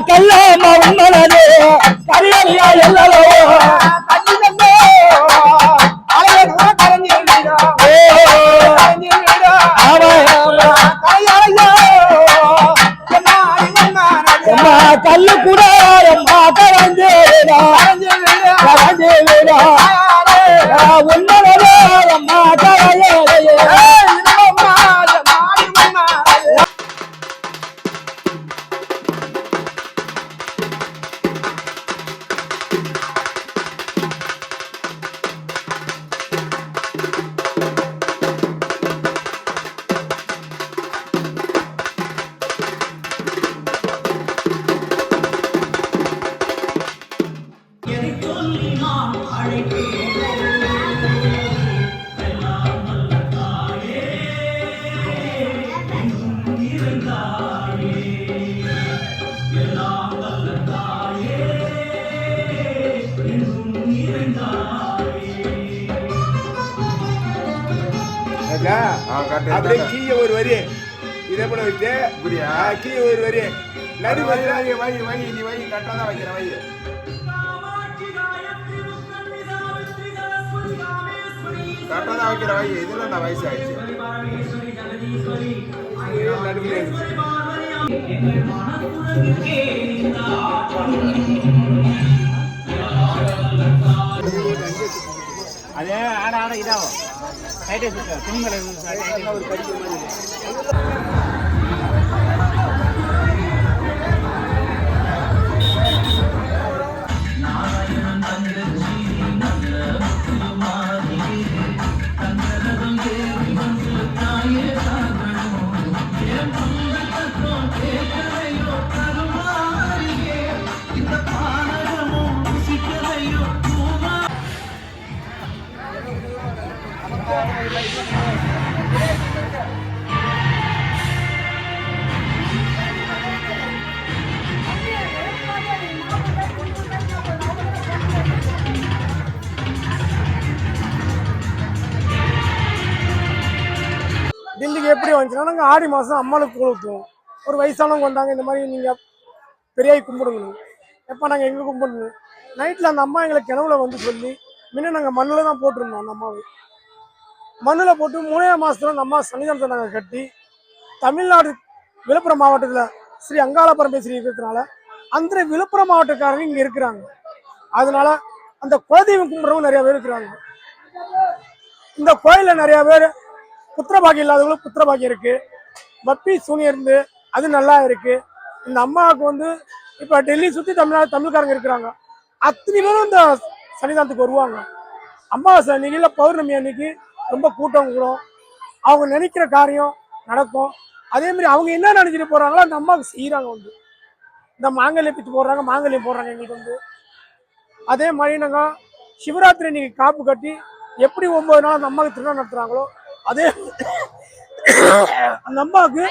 கல்லாம உண்மனது கரியலையா yellow கல்லு கூட கரஞ்சு உண்மனது அம்மா கரையே அப்படியே கீழே ஒரு வரி இதே போல வச்சு கீழே ஒரு வரி நடு வரி வை நீ வை கரெக்டாக தான் வைக்கிற வை கரெக்டாக தான் வைக்கிற வை இதுல நான் வயசு ஆயிடுச்சு நடுவில் அதே ஆட ஆட இதாகும் டைட்டே சுத்த துணிமலை ஒரு படிக்கிற மாதிரி தில்லிக்கு எப்படி வந்துச்சுன்னா நாங்கள் ஆடி மாதம் அம்மாளுக்கு கூழ் ஊற்றுவோம். ஒரு வயசானவங்க கொண்டாங்க இந்த மாதிரி நீங்கள் பெரியாய் கும்பிடுங்கணும். எப்போ நாங்கள் எங்கே கும்பிடணும் நைட்டில் அந்த அம்மா எங்களை கிணவுல வந்து சொல்லி முன்ன நாங்கள் மண்ணில் தான் போட்டிருந்தோம். அந்த அம்மாவை மண்ணில் போட்டு 3ஆம் மாதத்துல அந்த அம்மா சன்னிதானத்தை நாங்கள் கட்டி தமிழ்நாடு விழுப்புரம் மாவட்டத்தில் ஸ்ரீ அங்காள பரமேஸ்வரி இருக்கிறதுனால அந்த விழுப்புரம் மாவட்டக்காரங்க இங்கே இருக்கிறாங்க. அதனால அந்த குலதெய்வம் கும்பிட்றவங்க நிறைய பேர் இருக்கிறாங்க. இந்த கோயிலில் நிறைய பேர் புத்திரபாகியம் இல்லாதவங்களும் புத்திரபாகியம் இருக்கு. பப்பி சூனியம் இருந்து அது நல்லா இருக்கு. இந்த அம்மாவுக்கு வந்து இப்போ டெல்லி சுற்றி தமிழ்காரங்க இருக்கிறாங்க. அத்தனை பேரும் இந்த சன்னிதானத்துக்கு வருவாங்க. அமாவாசை அன்னைக்கு இல்லை பௌர்ணமி அன்னைக்கு ரொம்ப கூட்டம் கூடும். அவங்க நினைக்கிற காரியம் நடக்கும். அதே மாதிரி அவங்க என்ன நினைச்சிட்டு போறாங்களோ அந்த அம்மாவுக்கு செய்யறாங்க. வந்து இந்த மாங்கல்யம் பிச்சு போடுறாங்க, மாங்கல்யம் போடுறாங்க எங்களுக்கு வந்து. அதே மாதிரி நாங்கள் சிவராத்திரி அன்னைக்கு காப்பு கட்டி எப்படி 9 நாள் அந்த அம்மாவுக்கு திருநாள் நடத்துறாங்களோ அதே அந்த அம்மாவுக்கு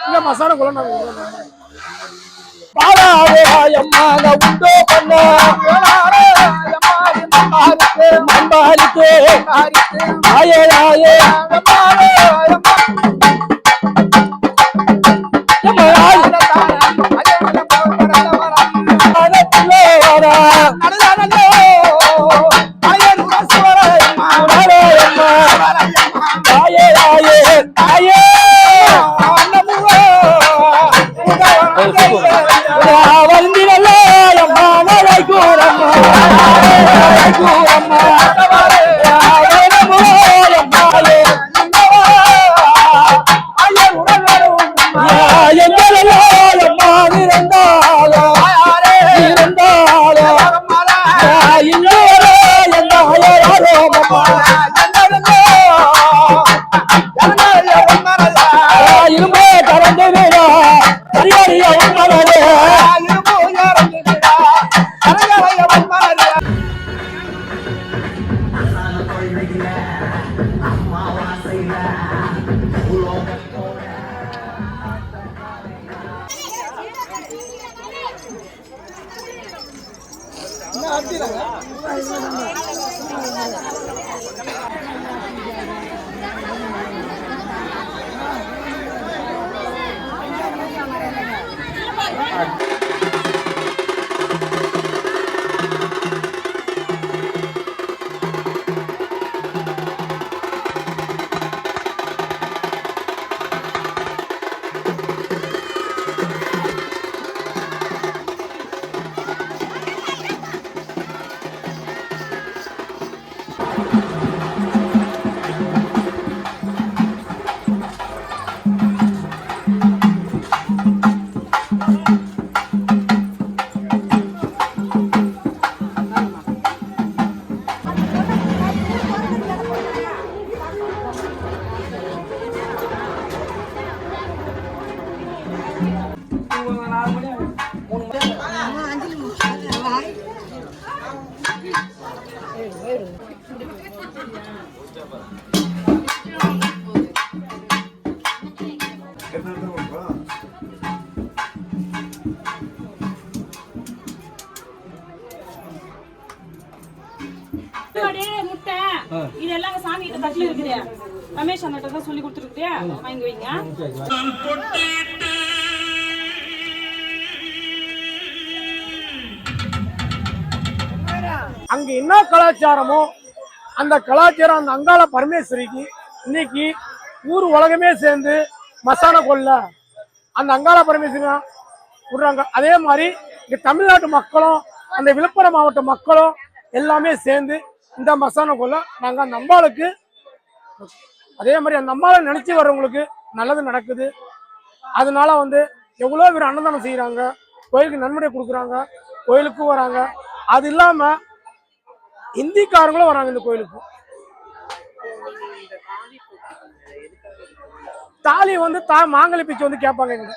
இந்த மசாலா குழம்பு நாங்கள் பாலாயம்மாக உண்டோ பண்ண மம்பாலிக்கே ஆயே ஆயே முட்டை இதெல்லாம் சாமி கிட்ட தட்டுல இருக்குது. ரமேஷ் அண்ணாட்ட தான் சொல்லி கொடுத்துருக்குது, வாங்கி வைங்க. அங்க என்ன கலாச்சாரமோ அந்த கலாச்சாரம் அந்த அங்காள பரமேஸ்வரிக்கு இன்னைக்கு ஊர் உலகமே சேர்ந்து மசான கொல்ல அந்த அங்காள பரமேஸ்வரி விடுறாங்க. அதே மாதிரி இங்க தமிழ்நாட்டு மக்களும் அந்த விழுப்புரம் மாவட்ட மக்களும் எல்லாமே சேர்ந்து இந்த மசான கொல்ல நாங்க அந்த அம்பாளுக்கு, அதே மாதிரி அந்த அம்பாளை நினைச்சு வர்றவங்களுக்கு நல்லது நடக்குது. அதனால எவ்வளோ பேர் அன்னதானம் செய்யறாங்க, கோயிலுக்கு நன்முறை கொடுக்குறாங்க, கோயிலுக்கும் வராங்க. அது இல்லாம இந்திக்காரங்களும் வராங்க இந்த கோயிலுக்கு. தாலி மாங்கலி பிச்சை கேட்பாங்க எங்க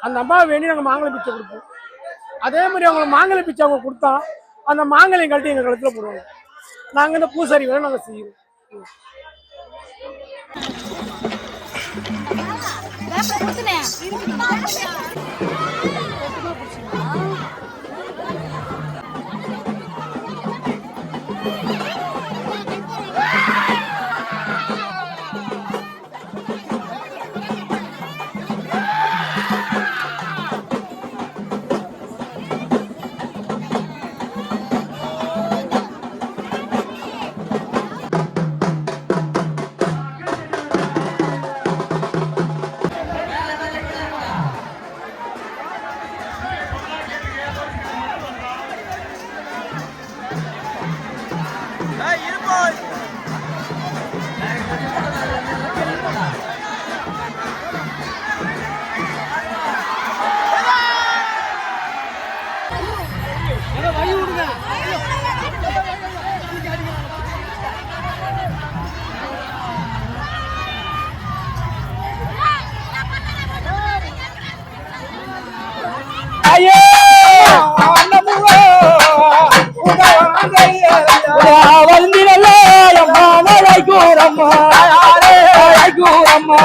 அந்த அம்மா வேண்டி நாங்கள் மாங்கலி பிச்சை கொடுப்போம். அதே மாதிரி அவங்களுக்கு மாங்கலி பிச்சை அவங்க கொடுத்தா அந்த மாங்கலியம் கழட்டி எங்க கழுத்துல போடுவாங்க. நாங்க இந்த பூசாரி வேலை நாங்கள் செய்யறோம். வந்திரல்ல அம்மா கூறம்மா